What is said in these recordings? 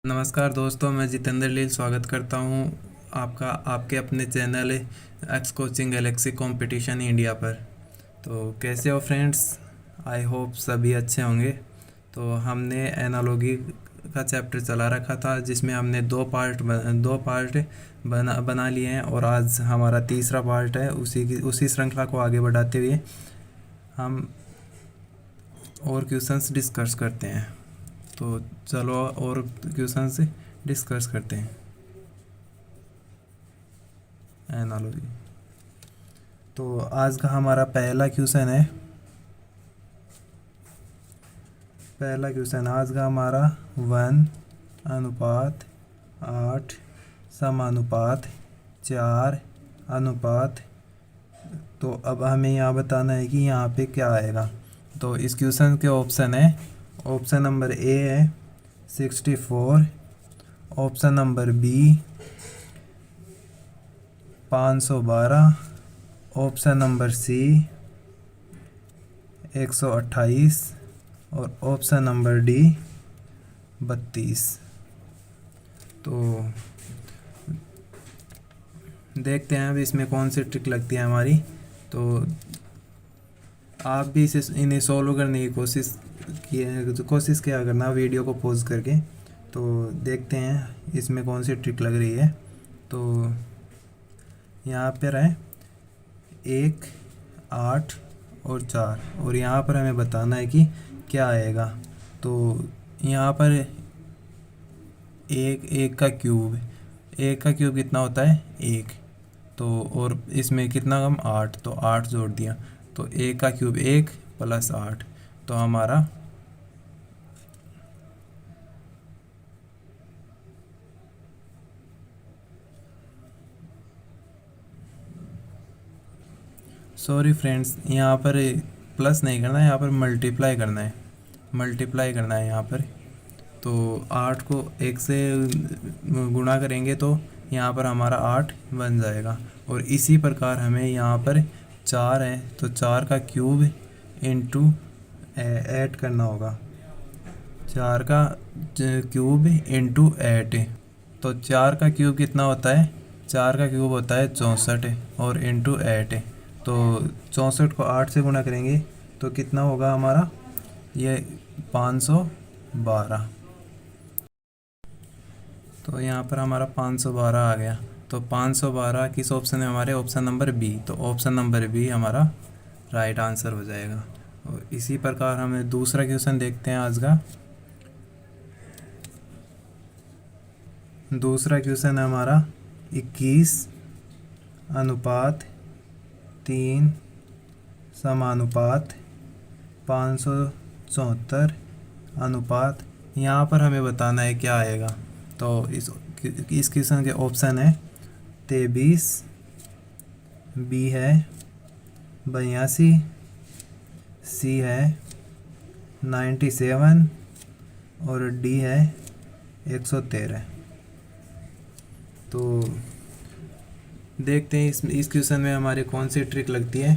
नमस्कार दोस्तों, मैं जितेंद्र लील स्वागत करता हूं आपका आपके अपने channel x coaching Galaxy competition India पर। तो कैसे हो फ्रेंड्स? आई होप सभी अच्छे होंगे। तो हमने एनालॉजी का चैप्टर चला रखा था जिसमें हमने दो पार्ट बना लिए हैं और आज हमारा तीसरा पार्ट है। उसी श्रृंखला को आगे बढ़ाते हुए हम और क्वेश्चंस डिस्कस करते हैं। तो चलो और क्वेश्चंस डिस्कस करते हैं एनालॉजी। तो आज का हमारा पहला क्वेश्चन आज का हमारा 1:8 समानुपात 4:। तो अब हमें यहाँ बताना है कि यहाँ पे क्या आएगा। तो इस क्वेश्चन के ऑप्शन नंबर ए है 64, option number B 512, option number C 128 और ऑप्शन नंबर डी 32। तो देखते हैं अब इसमें कौन सी ट्रिक लगती है हमारी। तो आप भी इन्हें सॉल्व करने की कोशिश किया करना वीडियो को पॉज करके। तो देखते हैं इसमें कौन सी ट्रिक लग रही है। तो यहाँ पर है 1, 8 और 4 और यहाँ पर हमें बताना है कि क्या आएगा। तो यहाँ पर एक का क्यूब कितना होता है 1। तो और इसमें कितना कम 8, तो 8 जोड़ दिया। तो 1 का क्यूब 1 + 8, तो हमारा सॉरी फ्रेंड्स, यहाँ पर प्लस नहीं करना है, यहाँ पर मल्टीप्लाई करना है यहाँ पर। तो 8 को 1 से गुणा करेंगे तो यहाँ पर हमारा 8 बन जाएगा। और इसी प्रकार हमें यहाँ पर 4 है तो 4 का क्यूब इंटू ऐड करना होगा। 4 का क्यूब इंटू 8, तो 4 का क्यूब कितना होता है? 4 का क्यूब होता है 64 और इंटू 8। तो 64 को 8 से गुणा करेंगे तो कितना होगा हमारा? ये 512। तो यहाँ पर हमारा 512 आ गया। तो 512 किस ऑप्शन में? हमारे ऑप्शन नंबर बी। तो ऑप्शन नंबर बी हमारा राइट आंसर हो जाएगा। और इसी प्रकार हमें दूसरा क्वेश्चन देखते हैं आज का। दूसरा क्वेश्चन है हमारा 21:3 समानुपात 574। यहाँ पर हमें बताना है क्या आएगा। तो इस क्वेश्चन के ऑप्शन है 23, बी है 82, सी है 97 और डी है 113। तो देखते हैं इस क्वेश्चन में हमारी कौन सी ट्रिक लगती है।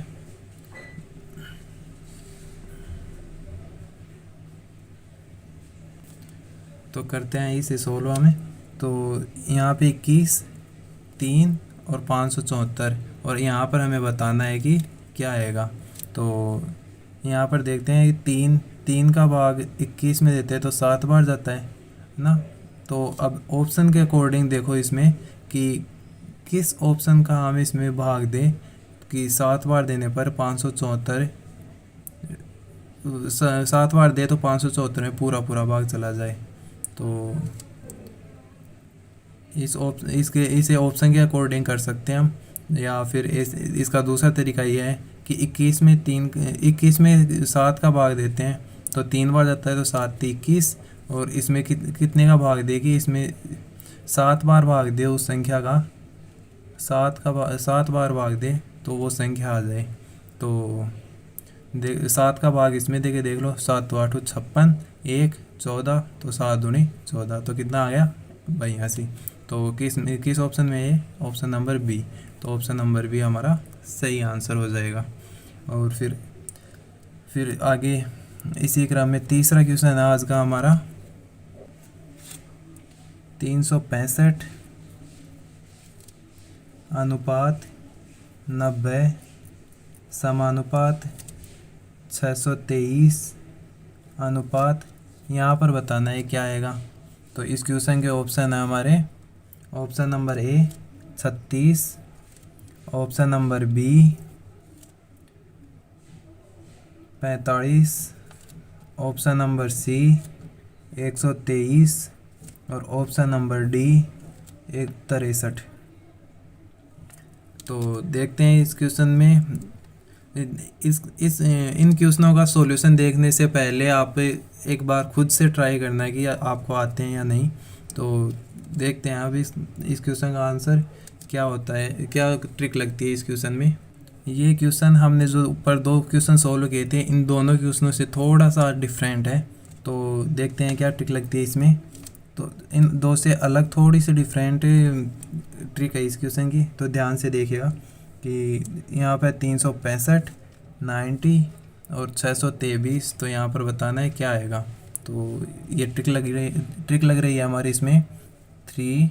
तो करते हैं इसे सोल्व हमें। तो यहाँ पे 21, 3 और 574 और यहाँ पर हमें बताना है कि क्या आएगा। तो यहाँ पर देखते हैं कि 3 का भाग 21 में देते हैं तो 7 बार जाता है ना। तो अब ऑप्शन के अकॉर्डिंग देखो इसमें कि किस ऑप्शन का हम इसमें भाग दें कि 7 बार देने पर 574, 7 बार दे तो 574 में पूरा भाग चला जाए। तो इसे ऑप्शन के अकॉर्डिंग कर सकते हैं हम। या फिर इसका दूसरा तरीका यह है कि 21 में 7 का भाग देते हैं तो 3 बार जाता है तो 7 × 21। और इसमें कितने का भाग दे कि इसमें 7 बार भाग दे उस संख्या का, 7 बार भाग दे तो वो संख्या आ जाए। तो 7 का भाग इसमें देके देख लो, 7 × 8 = 56, 1 14, तो 7 दूनी 14, तो कितना आ गया 82। तो किस ऑप्शन में है? Option number B. तो ऑप्शन नंबर बी हमारा सही आंसर हो जाएगा। और फिर आगे इसी क्रम में तीसरा क्वेश्चन है आज का हमारा 365 अनुपात 90 समानुपात 623 अनुपात, यहाँ पर बताना है क्या आएगा। तो इस क्वेश्चन के ऑप्शन है हमारे, option number A 36, option number B 45, option number C 123 और ऑप्शन नंबर डी 63। तो देखते हैं इस क्वेश्चन में, इस इन क्वेश्चनों का सॉल्यूशन देखने से पहले आप एक बार खुद से ट्राई करना है कि आपको आते हैं या नहीं। तो देखते हैं अब इस क्वेश्चन का आंसर क्या होता है, क्या ट्रिक लगती है इस क्वेश्चन में। ये क्वेश्चन हमने जो ऊपर 2 क्वेश्चन सॉल्व किए थे, इन दोनों क्वेश्चनों से थोड़ा सा डिफरेंट है। तो देखते हैं क्या ट्रिक लगती है इसमें। तो इन 2 से अलग थोड़ी सी डिफरेंट ट्रिक है इस क्वेश्चन की। तो ध्यान से देखिएगा कि यहाँ पर 365, 90 और 623, तो यहाँ पर बताना है क्या आएगा। तो ये ट्रिक लग रही है हमारी इसमें 3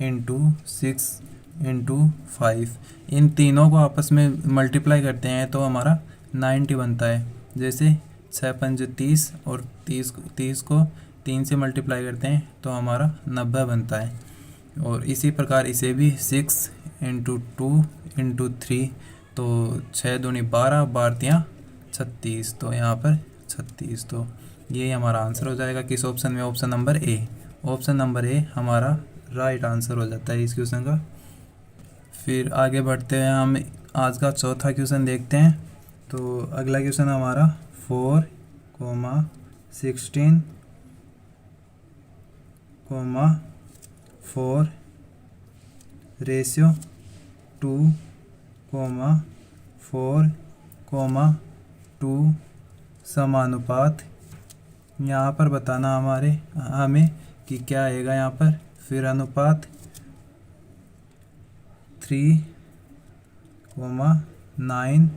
× 6 × 5। इन तीनों को आपस में मल्टीप्लाई करते हैं तो हमारा 90 बनता है। जैसे 6 पंज 30 और 30 को 3 से मल्टीप्लाई करते हैं तो हमारा 90 बनता है। और इसी प्रकार इसे भी 6 × 2 × 3, तो 6 दूनी 12, 12 36, तो यहाँ पर 36। तो ये हमारा आंसर हो जाएगा किस ऑप्शन में, ऑप्शन नंबर ए। ऑप्शन नंबर ए हमारा राइट आंसर हो जाता है इस क्वेश्चन का। फिर आगे बढ़ते हैं, हम आज का चौथा क्वेश्चन देखते हैं। तो अगला क्वेश्चन हमारा 4, 16, 4 रेशियो 2, 4, 2 समानुपात। यहाँ पर बताना हमें कि क्या आएगा यहाँ पर। फिर अनुपात 3, 9,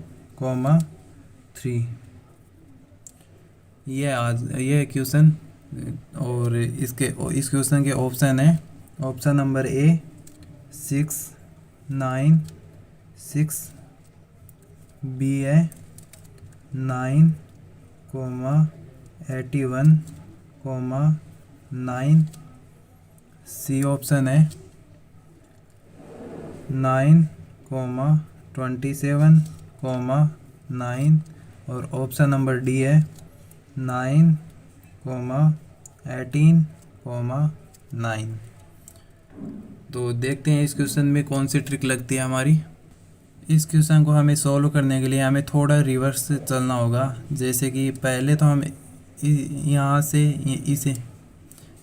3। ये क्वेश्चन, और इस क्वेश्चन के ऑप्शन है, ऑप्शन नंबर ए 6, 9, 6, बी है 9, 81, 9, सी ऑप्शन है 9, 27, 9 और ऑप्शन नंबर डी है 9, 18, 9। तो देखते हैं इस क्वेश्चन में कौन सी ट्रिक लगती है हमारी। इस क्वेश्चन को हमें सॉल्व करने के लिए हमें थोड़ा रिवर्स चलना होगा। जैसे कि पहले तो हम यहाँ से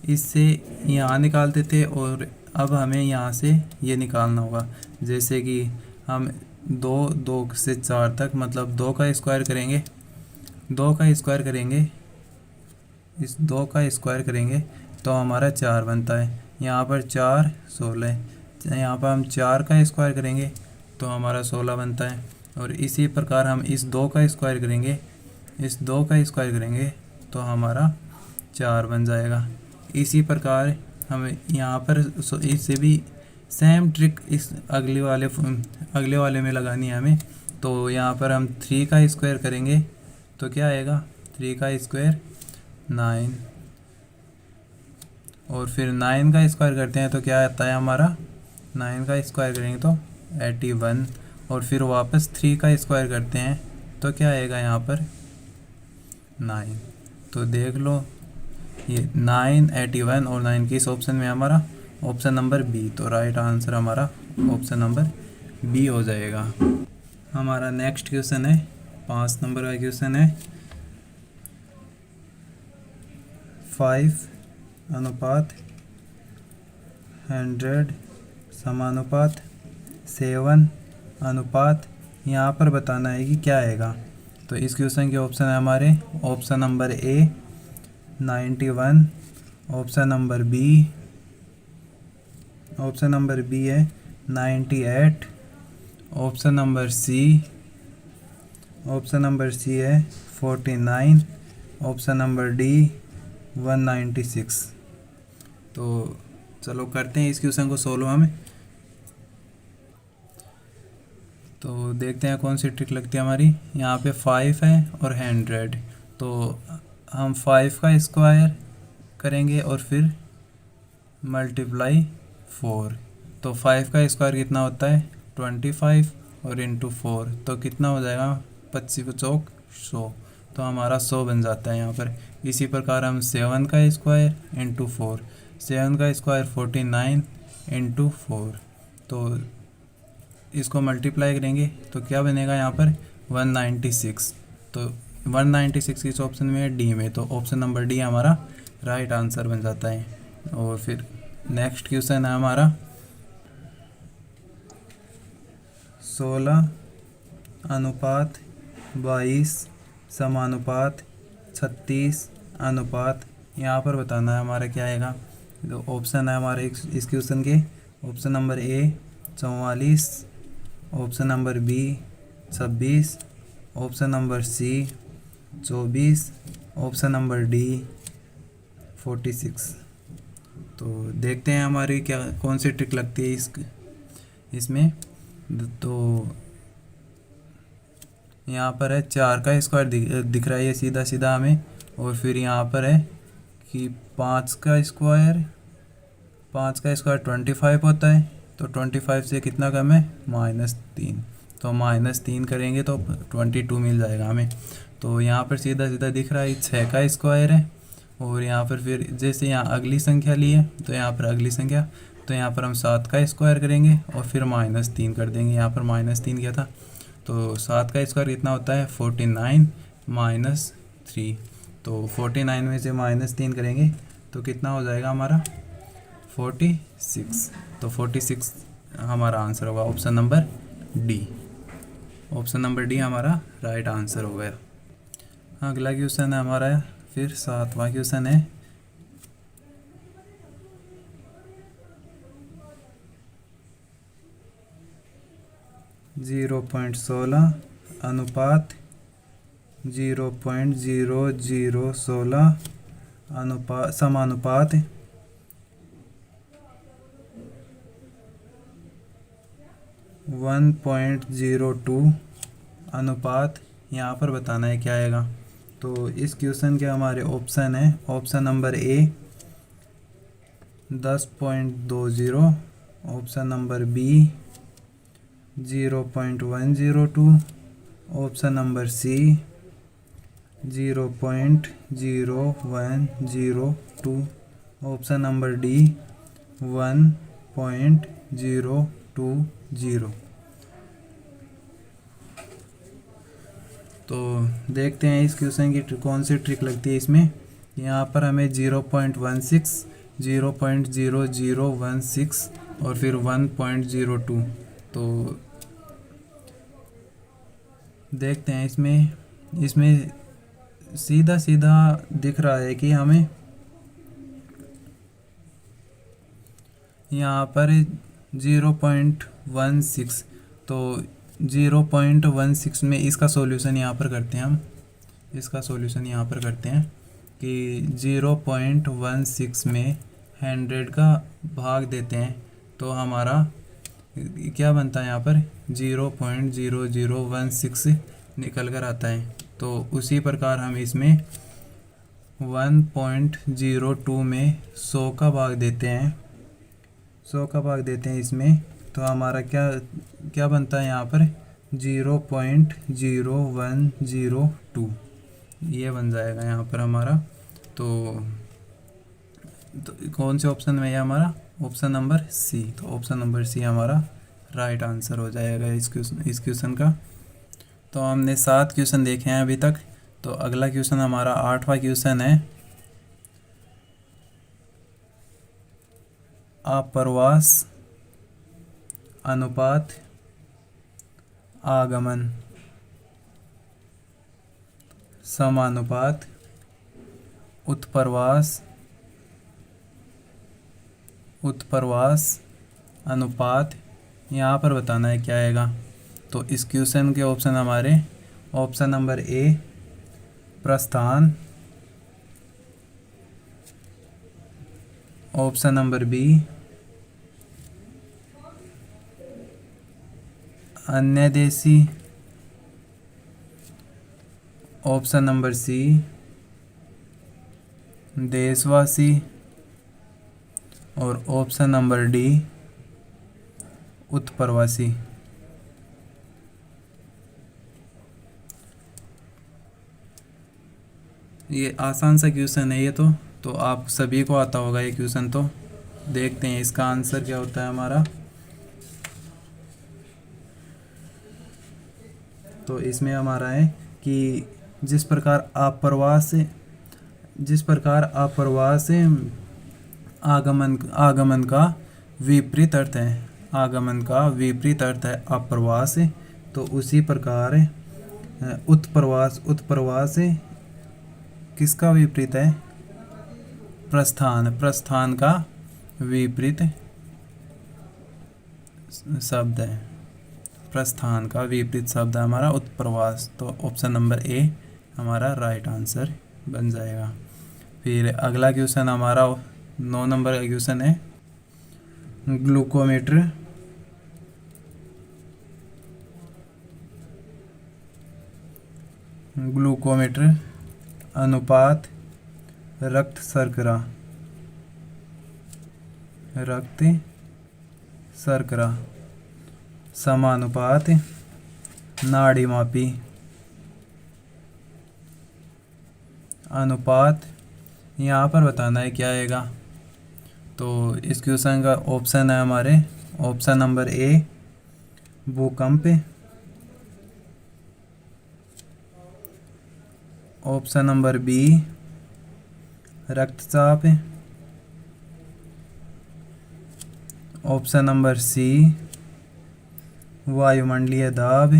इससे यहाँ निकालते थे और अब हमें यहाँ से ये निकालना होगा। जैसे कि हम 2 से 4 तक, मतलब 2 का स्क्वायर करेंगे, 2 का स्क्वायर करेंगे, इस 2 का स्क्वायर करेंगे तो हमारा 4 बनता है। यहाँ पर 4 16, यहाँ पर हम 4 का स्क्वायर करेंगे तो हमारा 16 बनता है। और इसी प्रकार हम इस 2 का स्क्वायर करेंगे, इस 2 का स्क्वायर करेंगे तो हमारा 4 बन जाएगा। इसी प्रकार हमें यहाँ पर इससे भी सेम ट्रिक इस अगले वाले में लगानी है हमें। तो यहाँ पर हम 3 का स्क्वायर करेंगे तो क्या आएगा, 3 का स्क्वायर 9, और फिर 9 का स्क्वायर करते हैं तो क्या आता है हमारा, 9 का स्क्वायर करेंगे तो 81, और फिर वापस 3 का स्क्वायर करते हैं तो क्या आएगा यहाँ पर 9। तो देख लो ये 9, 81 और 9 किस ऑप्शन में हमारा, ऑप्शन नंबर बी। तो राइट आंसर हमारा ऑप्शन नंबर बी हो जाएगा। हमारा नेक्स्ट क्वेश्चन है 5 नंबर का क्वेश्चन है 5 अनुपात 100 समानुपात 7 अनुपात। यहाँ पर बताना है कि क्या आएगा। तो इस क्वेश्चन के ऑप्शन है हमारे, option number A 91, option number B है 98, ऑप्शन नंबर सी है 49, ऑप्शन नंबर डी 196। तो चलो करते हैं इस क्वेश्चन को सोल्व हम। तो देखते हैं कौन सी ट्रिक लगती है हमारी। यहाँ पे 5 है और 100, तो हम 5 का स्क्वायर करेंगे और फिर मल्टीप्लाई 4। तो 5 का स्क्वायर कितना होता है 25 और इंटू 4, तो कितना हो जाएगा 25 चौक 100, तो हमारा 100 बन जाता है यहाँ पर। इसी प्रकार हम 7 का स्क्वायर इंटू 4, 7 का स्क्वायर 49 इंटू 4, तो इसको मल्टीप्लाई करेंगे तो क्या बनेगा यहाँ पर 196। तो 196 किस ऑप्शन में है, डी में, तो ऑप्शन नंबर डी हमारा राइट आंसर बन जाता है। और फिर नेक्स्ट क्वेश्चन है हमारा 16 अनुपात 22 समानुपात 36 अनुपात, यहाँ पर बताना है हमारा क्या आएगा। तो ऑप्शन है हमारे इस क्वेश्चन के, option number A 44, option number B 26, option number C 24, option number D 46। तो देखते हैं हमारी क्या कौन सी ट्रिक लगती है इसमें। तो यहाँ पर है 4 का स्क्वायर दिख रहा है ये सीधा सीधा हमें, और फिर यहाँ पर है कि 5 का स्क्वायर 25 होता है, तो 25 से कितना कम है -3, तो -3 करेंगे तो 22 मिल जाएगा हमें। तो यहाँ पर सीधा सीधा दिख रहा है 6 का स्क्वायर है, और यहाँ पर फिर जैसे यहाँ अगली संख्या ली है तो यहाँ पर अगली संख्या, तो यहाँ पर हम 7 का स्क्वायर करेंगे और फिर -3 कर देंगे। यहाँ पर -3 क्या था, तो 7 का स्क्वायर कितना होता है 49 -3, तो 49 में से -3 करेंगे तो कितना हो जाएगा हमारा 46, तो 46 हमारा आंसर होगा option number D. Option number D हमारा राइट आंसर हो गया। अगला क्वेश्चन है हमारा फिर 7वां क्वेश्चन है 0.16 अनुपात 0.0016 अनुपात समानुपात 1.02 अनुपात, यहाँ पर बताना है क्या आएगा। तो इस क्वेश्चन के हमारे ऑप्शन है, option number A 10.20, option number B 0.102, option number C 0.0102, option number D 1.020। तो देखते हैं इस क्वेश्चन की कौन सी ट्रिक लगती है इसमें। यहाँ पर हमें 0.16, 0.0016 और फिर 1.02, तो देखते हैं इसमें सीधा सीधा दिख रहा है कि हमें यहाँ पर 0.16, तो 0.16 में इसका सॉल्यूशन यहाँ पर करते हैं हम, इसका सॉल्यूशन यहाँ पर करते हैं कि 0.16 में 100 का भाग देते हैं तो हमारा क्या बनता है यहाँ पर 0.0016 निकल कर आता है। तो उसी प्रकार हम इसमें 1.02 में 100 का भाग देते हैं, 100 का भाग देते हैं इसमें, तो हमारा क्या बनता है यहाँ पर 0.0102, ये बन जाएगा यहाँ पर हमारा। तो कौन से ऑप्शन में है हमारा, ऑप्शन नंबर सी, तो ऑप्शन नंबर सी हमारा राइट आंसर हो जाएगा इस क्वेश्चन का। तो हमने 7 क्वेश्चन देखे हैं अभी तक। तो अगला क्वेश्चन हमारा 8वां क्वेश्चन है अप्रवास अनुपात आगमन समानुपात उत्प्रवास अनुपात, यहाँ पर बताना है क्या आएगा। तो इस क्वेश्चन के ऑप्शन हमारे ऑप्शन नंबर ए प्रस्थान, ऑप्शन नंबर बी अन्य देशी, ऑप्शन नंबर सी देशवासी और ऑप्शन नंबर डी उत्प्रवासी। ये आसान सा क्वेश्चन है ये तो आप सभी को आता होगा ये क्वेश्चन। तो देखते हैं इसका आंसर क्या होता है हमारा। तो इसमें हमारा है कि जिस प्रकार अप्रवास से आगमन का विपरीत अर्थ है, आगमन का विपरीत अर्थ है अप्रवास, तो उसी प्रकार उत्प्रवास किसका विपरीत है? प्रस्थान का विपरीत शब्द है, प्रस्थान का विपरीत शब्द है हमारा उत्प्रवास। तो ऑप्शन नंबर ए हमारा राइट आंसर बन जाएगा। फिर अगला क्वेश्चन हमारा 9 नंबर का क्वेश्चन है ग्लूकोमीटर अनुपात रक्त शर्करा समानुपात नाड़ी मापी अनुपात, यहाँ पर बताना है क्या आएगा। तो इस क्वेश्चन का ऑप्शन है हमारे ऑप्शन नंबर ए भूकंप, ऑप्शन नंबर बी रक्तचाप, ऑप्शन नंबर सी वायुमंडलीय दाब,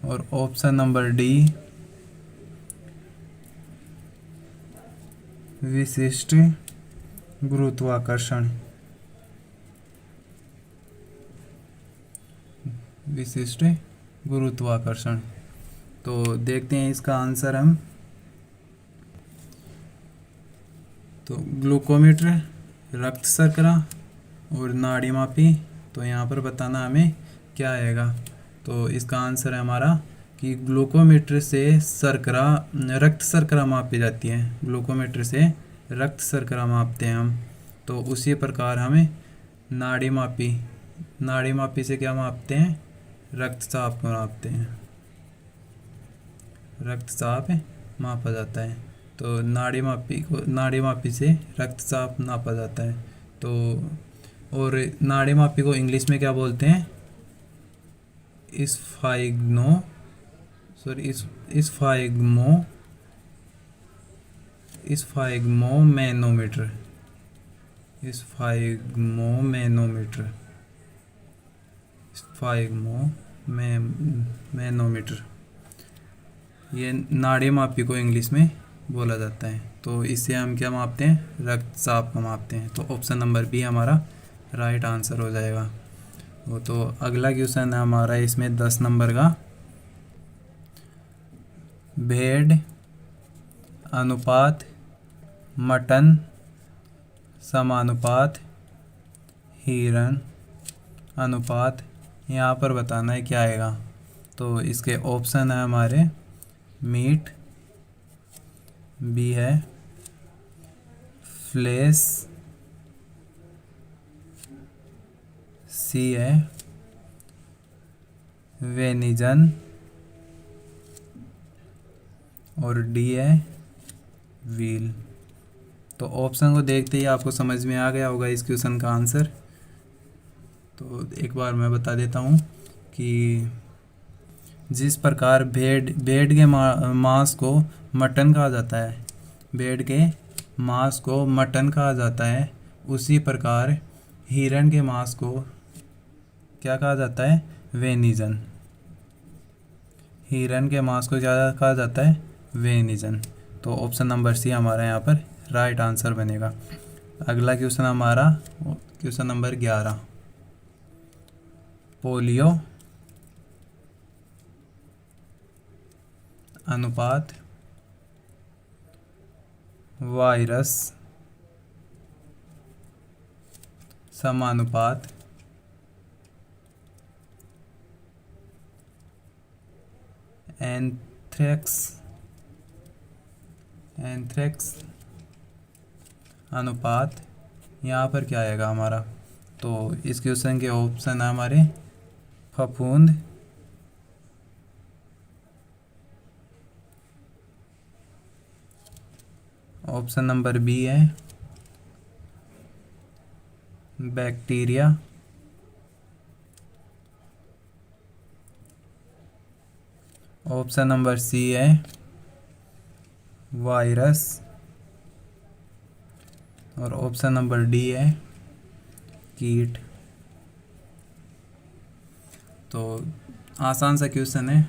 और ऑप्शन नंबर डी विशिष्ट गुरुत्वाकर्षण। तो देखते हैं इसका आंसर हम। तो ग्लूकोमीटर, रक्त शर्करा और नाड़ी मापी, तो यहाँ पर बताना हमें क्या आएगा। तो इसका आंसर है हमारा कि ग्लूकोमीटर से रक्त शर्करा मापी जाती है, ग्लूकोमीटर से रक्त शर्करा मापते हैं हम। तो उसी प्रकार हमें नाड़ी मापी से क्या मापते हैं? रक्तचाप को मापते हैं, रक्तचाप मापा जाता है। तो नाड़ी मापी से रक्तचाप नापा जाता है। तो और नाड़ी मापी को इंग्लिश में क्या बोलते हैं? मैनोमीटर, ये नाड़ी मापी को इंग्लिश में बोला जाता है। तो इससे हम क्या मापते हैं? रक्तचाप को मापते हैं। तो ऑप्शन नंबर बी हमारा राइट आंसर हो जाएगा। वो तो अगला क्वेश्चन है हमारा इसमें 10 नंबर का, भेड़ अनुपात मटन समानुपात हिरण अनुपात, यहाँ पर बताना है क्या आएगा। तो इसके ऑप्शन है हमारे मीट, बी है फ्लेश, सी है वेनिजन और डी है व्हील। तो ऑप्शन को देखते ही आपको समझ में आ गया होगा इस क्वेश्चन का आंसर। तो एक बार मैं बता देता हूँ कि जिस प्रकार भेड़ के मांस को मटन कहा जाता है, भेड़ के मांस को मटन कहा जाता है, उसी प्रकार हिरण के मांस को क्या कहा जाता है? वेनिजन। हिरण के मांस को क्या कहा जाता है? वेनिजन। तो ऑप्शन नंबर सी हमारा यहाँ पर राइट आंसर बनेगा। अगला क्वेश्चन हमारा क्वेश्चन नंबर 11, पोलियो अनुपात वायरस समानुपात एंथ्रेक्स अनुपात। यहाँ पर क्या आएगा हमारा, तो इस क्वेश्चन के ऑप्शन है हमारे फफूंद, ऑप्शन नंबर बी है बैक्टीरिया, ऑप्शन नंबर सी है वायरस, और ऑप्शन नंबर डी है कीट। तो आसान सा क्वेश्चन है,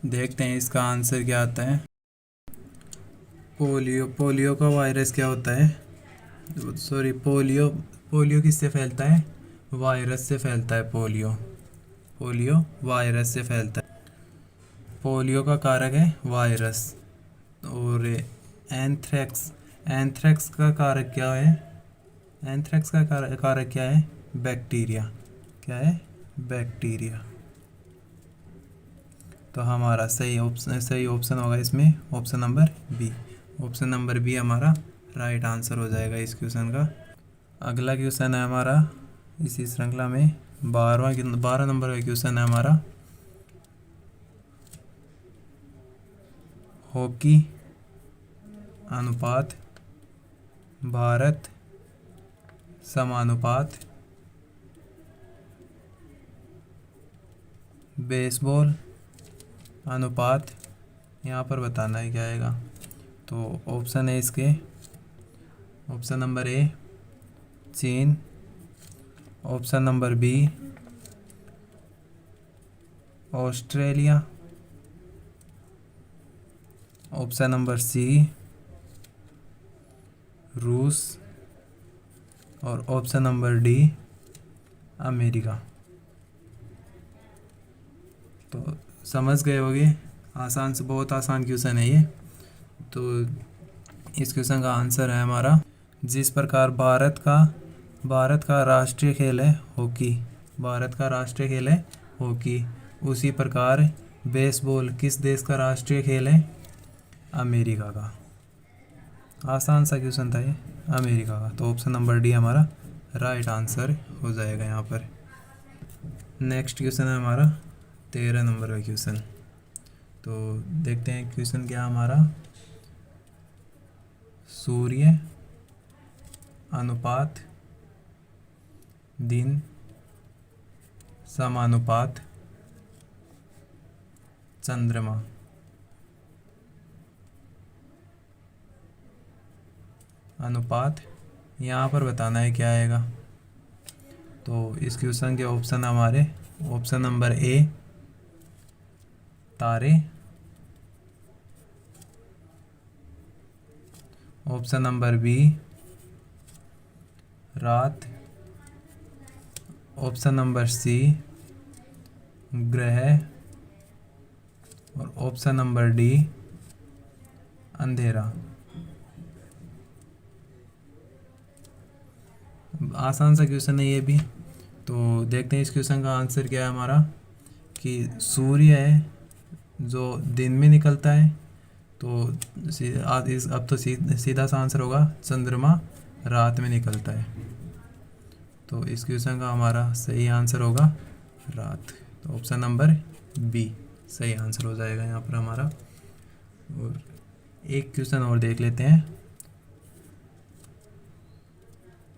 देखते हैं इसका आंसर क्या आता है। पोलियो का वायरस क्या होता है, सॉरी पोलियो किससे फैलता है, वायरस से फैलता है। पोलियो वायरस से फैलता है। पोलियो का कारक है वायरस। और एंथ्रेक्स का कारक क्या है, एंथ्रेक्स का कारक क्या है, बैक्टीरिया। क्या है, बैक्टीरिया। तो हमारा सही ऑप्शन होगा इसमें option number B. Option number B हमारा राइट आंसर हो जाएगा इस क्वेश्चन का। अगला क्वेश्चन है हमारा इसी श्रृंखला में 12 नंबर का क्वेश्चन है हमारा। हॉकी अनुपात भारत समानुपात बेसबॉल अनुपात। यहाँ पर बताना है क्या आएगा। तो ऑप्शन है इसके, ऑप्शन नंबर ए चीन, option number B Australia, option number C रूस, और ऑप्शन नंबर डी अमेरिका। तो समझ गए होंगे, आसान से बहुत आसान क्वेश्चन है ये। तो इस क्वेश्चन का आंसर है हमारा, जिस प्रकार भारत का राष्ट्रीय खेल है हॉकी, भारत का राष्ट्रीय खेल है हॉकी, उसी प्रकार बेसबॉल किस देश का राष्ट्रीय खेल है, अमेरिका का। आसान सा क्वेश्चन था ये, अमेरिका का। तो ऑप्शन नंबर डी हमारा राइट आंसर हो जाएगा यहाँ पर। नेक्स्ट क्वेश्चन है हमारा 13 नंबर का क्वेश्चन। तो देखते हैं क्वेश्चन क्या हमारा, सूर्य अनुपात दिन समानुपात चंद्रमा। अनुपात यहाँ पर बताना है क्या आएगा। तो इस क्वेश्चन के ऑप्शन हमारे ऑप्शन नंबर ए तारे, ऑप्शन नंबर बी रात, ऑप्शन नंबर सी ग्रह, और ऑप्शन नंबर डी अंधेरा। आसान सा क्वेश्चन है ये भी। तो देखते हैं इस क्वेश्चन का आंसर क्या है हमारा, कि सूर्य है जो दिन में निकलता है, तो अब तो सीधा सा आंसर होगा चंद्रमा रात में निकलता है। तो इस क्वेश्चन का हमारा सही आंसर होगा रात। तो ऑप्शन नंबर बी सही आंसर हो जाएगा यहाँ पर हमारा। और एक क्वेश्चन और देख लेते हैं,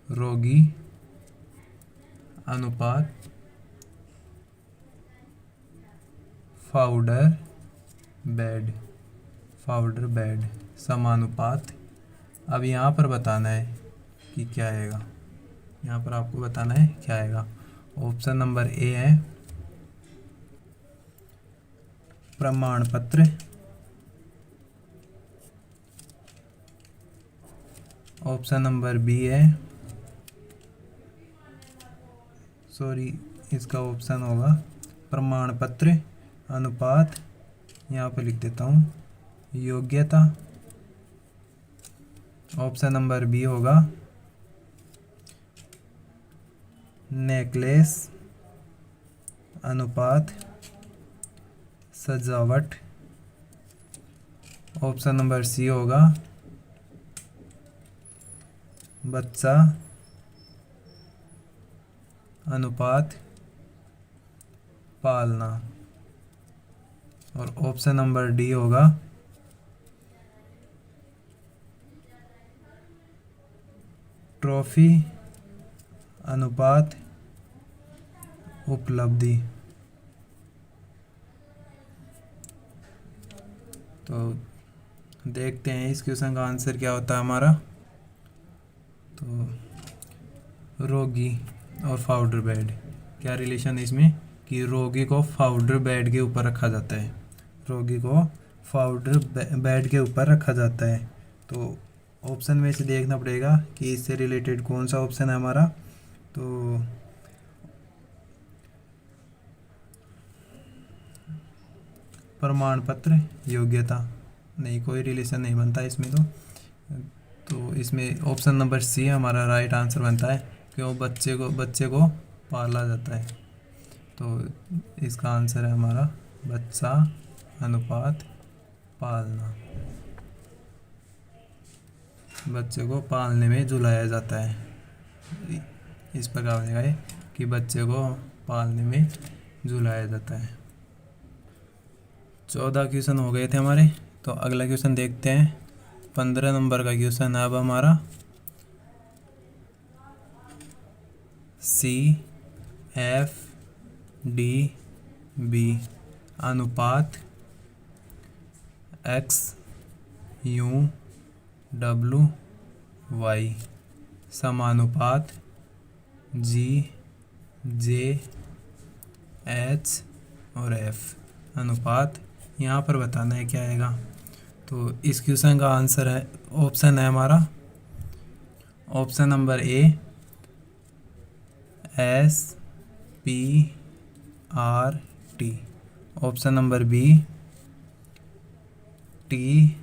रोगी अनुपात पाउडर बेड समानुपात। अब यहाँ पर बताना है कि क्या आएगा, यहाँ पर आपको बताना है क्या आएगा। ऑप्शन नंबर ए है प्रमाण पत्र, ऑप्शन नंबर बी है, सॉरी इसका ऑप्शन होगा प्रमाण पत्र अनुपात यहाँ पर लिख देता हूँ योग्यता। ऑप्शन नंबर बी होगा नेकलेस अनुपात सजावट। ऑप्शन नंबर सी होगा बच्चा अनुपात पालना। और ऑप्शन नंबर डी होगा ट्रॉफी अनुपात उपलब्धि। तो देखते हैं इस क्वेश्चन का आंसर क्या होता है हमारा। तो रोगी और पाउडर बेड, क्या रिलेशन है इसमें कि रोगी को पाउडर बेड के ऊपर रखा जाता है। रोगी को पाउडर बेड के ऊपर रखा जाता है। तो ऑप्शन में से देखना पड़ेगा कि इससे रिलेटेड कौन सा ऑप्शन है हमारा। तो प्रमाण पत्र योग्यता, नहीं, कोई रिलेशन नहीं बनता इसमें। तो इसमें ऑप्शन नंबर सी हमारा राइट आंसर बनता है कि वो बच्चे को पाला जाता है। तो इसका आंसर है हमारा बच्चा अनुपात पालना। बच्चे को पालने में झुलाया जाता है, इस प्रकार बनेगा ये कि बच्चे को पालने में झुलाया जाता है। 14 क्वेश्चन हो गए थे हमारे। तो अगला क्वेश्चन देखते हैं। 15 नंबर का क्वेश्चन है अब हमारा CFDB अनुपात XUWY समानुपात GJH और F अनुपात यहाँ पर बताना है क्या आएगा। तो इस क्वेश्चन का आंसर है, ऑप्शन है हमारा option number A SPRT, option number B TSQU,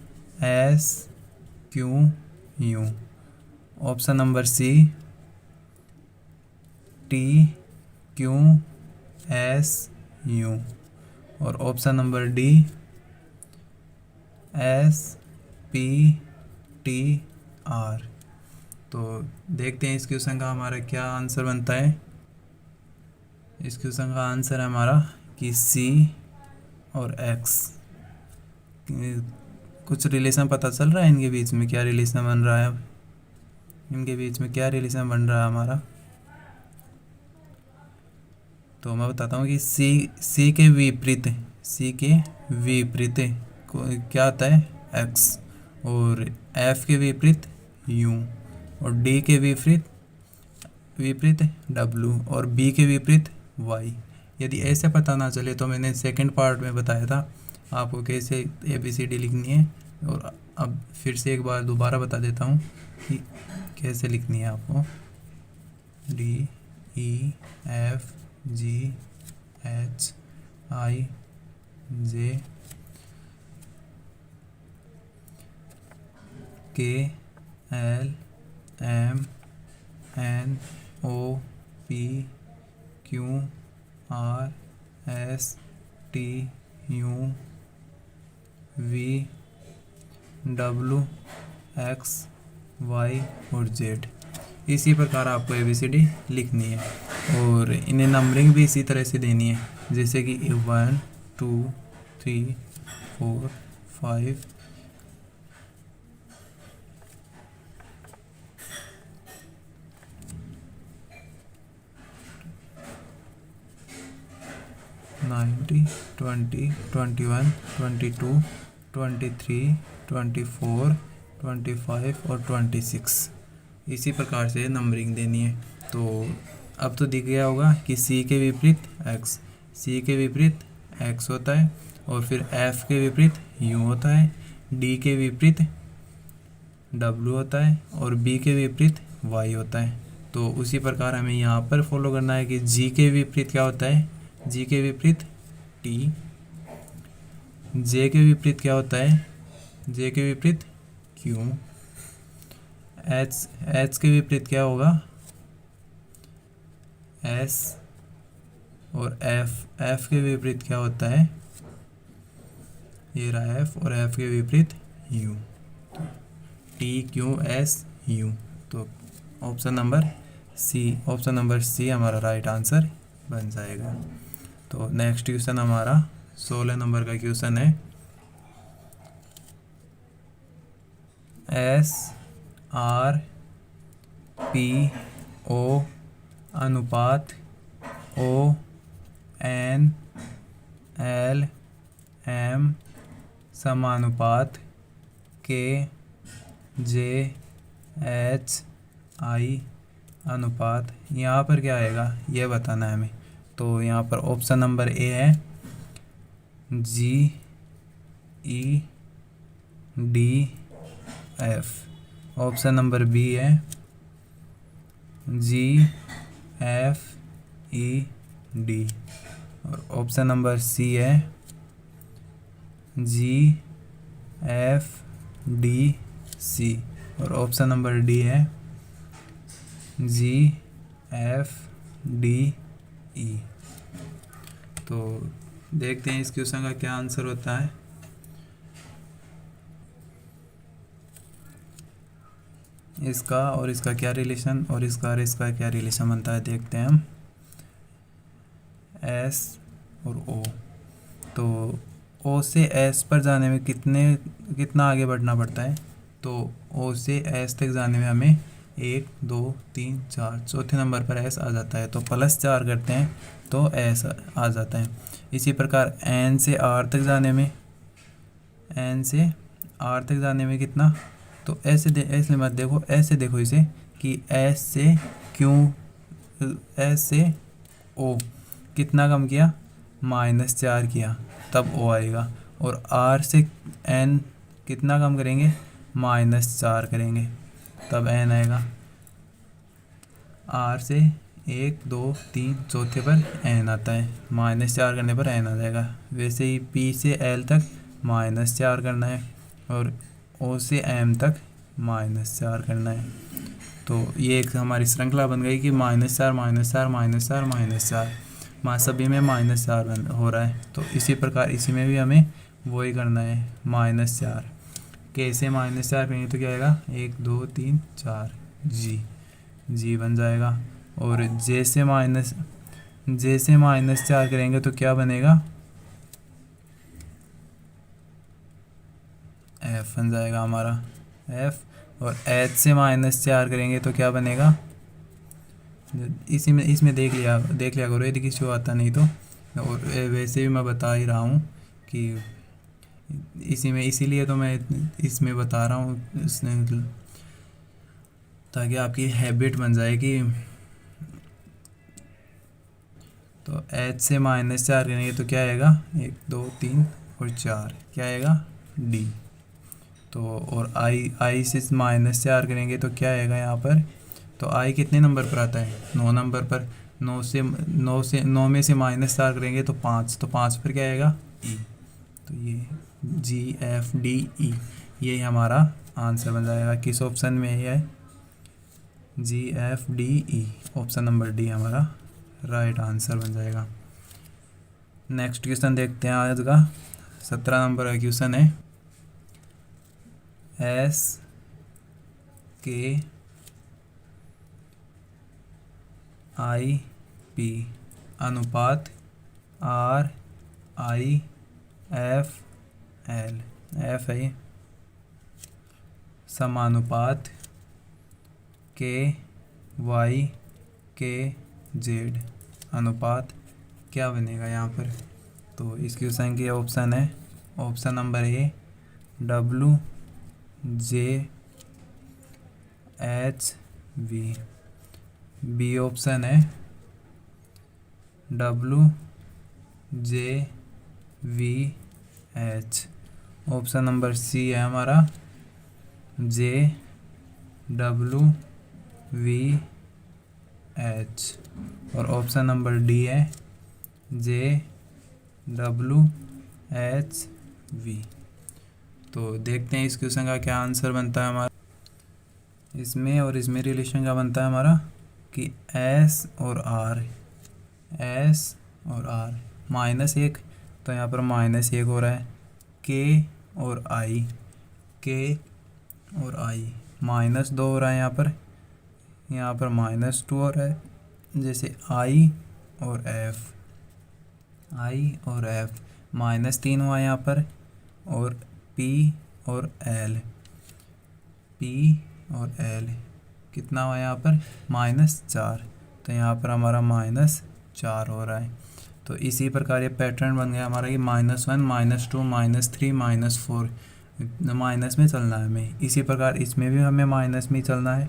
option number C TQSU और ऑप्शन नंबर डी SPTR। तो देखते हैं इस क्वेश्चन का हमारा क्या आंसर बनता है। इस क्वेश्चन का आंसर है हमारा कि सी और एक्स। कुछ रिलेशन पता चल रहा है इनके बीच में, क्या रिलेशन बन रहा है, इनके बीच में क्या रिलेशन बन रहा है हमारा। तो मैं बताता हूँ कि सी के विपरीत क्या आता है एक्स, और एफ के विपरीत यू, और डी के विपरीत डब्लू, और बी के विपरीत वाई। यदि ऐसे पता ना चले तो मैंने सेकंड पार्ट में बताया था आपको कैसे ABCD लिखनी है, और अब फिर से एक बार दोबारा बता देता हूँ कि कैसे लिखनी है आपको। DEFGHIJKLMNOPQRSTUV और Z। इसी प्रकार आपको ABCD लिखनी है, और इन्हें नंबरिंग भी इसी तरह से देनी है, जैसे कि 1 2 3 4 5 90 20 21 22 23 24 25 और 26। इसी प्रकार से नंबरिंग देनी है। तो अब तो दिख गया होगा कि सी के विपरीत एक्स, सी के विपरीत एक्स होता है, और फिर एफ के विपरीत यू होता है, डी के विपरीत डब्ल्यू होता है, और बी के विपरीत वाई होता है। तो उसी प्रकार हमें यहाँ पर फॉलो करना है कि जी के विपरीत क्या होता है, जी के विपरीत टी, जे के विपरीत क्या होता है, जे के विपरीत क्यू। एच के विपरीत क्या होगा, एस। और एफ के विपरीत क्या होता है, ये रहा एफ, और एफ के विपरीत you, T Q S U. तो ऑप्शन नंबर सी हमारा राइट आंसर बन जाएगा। तो नेक्स्ट क्वेश्चन हमारा 16 नंबर का क्वेश्चन है, एस आर पी ओ अनुपात ओ एन एल एम समानुपात के जे एच आई अनुपात, यहाँ पर क्या आएगा ये बताना है हमें। तो यहाँ पर ऑप्शन नंबर ए है G E D F. Option number B है जी एफ ई डी। और ऑप्शन नंबर सी है जी एफ डी सी। और ऑप्शन नंबर डी है जी एफ डी ई। तो देखते हैं इस क्वेश्चन का क्या आंसर होता है। इसका और इसका क्या रिलेशन, और इसका क्या रिलेशन बनता है, देखते हैं हम। एस और ओ, तो ओ से एस पर जाने में कितना आगे बढ़ना पड़ता है। तो ओ से एस तक जाने में हमें 1 2 3 4 चौथे नंबर पर एस आ जाता है, तो +4 करते हैं तो एस आ जाता है। इसी प्रकार एन से आर तक जाने में कितना, तो ऐसे मत देखो, ऐसे देखो इसे कि एस से ओ कितना कम किया, -4 किया, तब ओ आएगा। और आर से एन कितना कम करेंगे, -4 करेंगे, तब एन आएगा। आर से 1 2 3 चौथे पर एन आता है, -4 करने पर एन आ जाएगा। वैसे ही पी से एल तक -4 करना है, और ओ से एम तक -4 करना है। तो ये एक हमारी श्रृंखला बन गई कि -4 -4 -4 -4, सभी में -4 हो रहा है। तो इसी प्रकार इसी में भी हमें वही करना है, -4। कैसे -4 करेंगे तो क्या आएगा, 1 2 3 4 जी बन जाएगा। और जे से -4 करेंगे तो क्या बनेगा, एफ बन जाएगा हमारा, एफ। और एच से -4 करेंगे तो क्या बनेगा, इसमें देख लिया करो यदि किसी को आता नहीं तो। और वैसे भी मैं बता ही रहा हूँ कि इसीलिए तो मैं इसमें बता रहा हूँ, ताकि आपकी हैबिट बन जाएगी। तो एच से -4 करेंगे तो क्या आएगा, 1 2 3 और 4, क्या आएगा, डी। तो और आई से -4 करेंगे तो क्या आएगा यहाँ पर, तो आई कितने नंबर पर आता है, 9 नंबर पर। 9 में से -4 करेंगे तो 5, तो 5 पर क्या आएगा, ई। तो ये जी एफ डी ई, ये हमारा आंसर बन जाएगा। किस ऑप्शन में ये है, G F D E, option number D हमारा राइट आंसर बन जाएगा। नेक्स्ट क्वेश्चन देखते हैं आज का 17 नंबर का क्वेश्चन है, एस के आई पी अनुपात are I F L, F है समानुपात के वाई के जेड अनुपात क्या बनेगा यहाँ पर। तो इस क्वेश्चन के ऑप्शन है, option number A W J H V, B option है W J V H, option number C है हमारा जे डब्लू वी एच, और ऑप्शन नंबर डी है जे डब्लू एच वी। तो देखते हैं इस क्वेश्चन का क्या आंसर बनता है हमारा। इसमें और इसमें रिलेशन क्या बनता है हमारा कि एस और आर, एस और आर -1, तो यहाँ पर -1 हो रहा है। के और आई, के और आई -2 हो रहा है यहाँ पर -2 हो रहा है। जैसे आई और एफ, आई और एफ -3 हुआ यहाँ पर। और पी और एल, पी और एल कितना हुआ यहाँ पर -4, तो यहाँ पर हमारा -4 हो रहा है। तो इसी प्रकार ये पैटर्न बन गया हमारा कि -1 -2 -3 -4 माइनस में चलना है हमें। इसी प्रकार इसमें भी हमें माइनस में ही चलना है।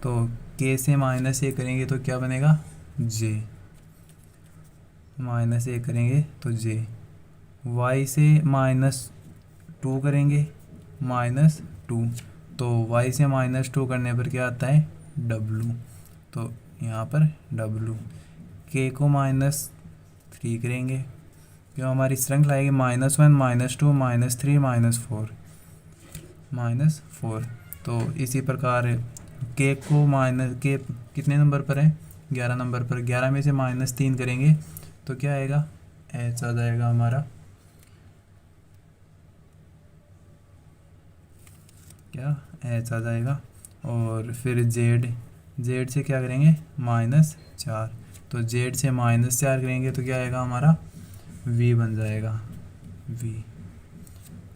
तो के से -1 करेंगे तो क्या बनेगा जे, -1 करेंगे तो जे। वाई से -2 करेंगे -2, तो y से -2 करने पर क्या आता है w, तो यहाँ पर w। k को -3 करेंगे, क्यों हमारी श्रृंखला आएगी -1 -2 -3 -4। तो इसी प्रकार k को k कितने नंबर पर है 11 नंबर पर, 11 में से -3 करेंगे तो क्या आएगा h आ जाएगा हमारा, क्या h आ जाएगा। और फिर z से क्या करेंगे -4, तो z से -4 करेंगे तो क्या आएगा हमारा v बन जाएगा v।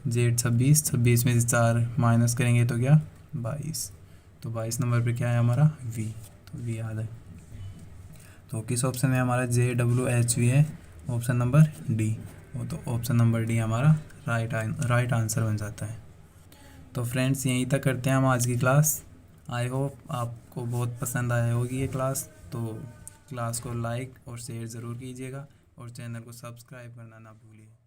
z 26 में से 4 माइनस करेंगे तो क्या 22, तो 22 नंबर पे क्या है हमारा v, तो v आ जाए। तो किस ऑप्शन में हमारा JWHV है, ऑप्शन नंबर डी। वो तो ऑप्शन नंबर डी हमारा राइट आंसर बन जाता है। तो फ्रेंड्स यहीं तक करते हैं हम आज की क्लास। आई होप आपको बहुत पसंद आया होगी ये क्लास। तो क्लास को लाइक और शेयर ज़रूर कीजिएगा और चैनल को सब्सक्राइब करना ना भूलिए।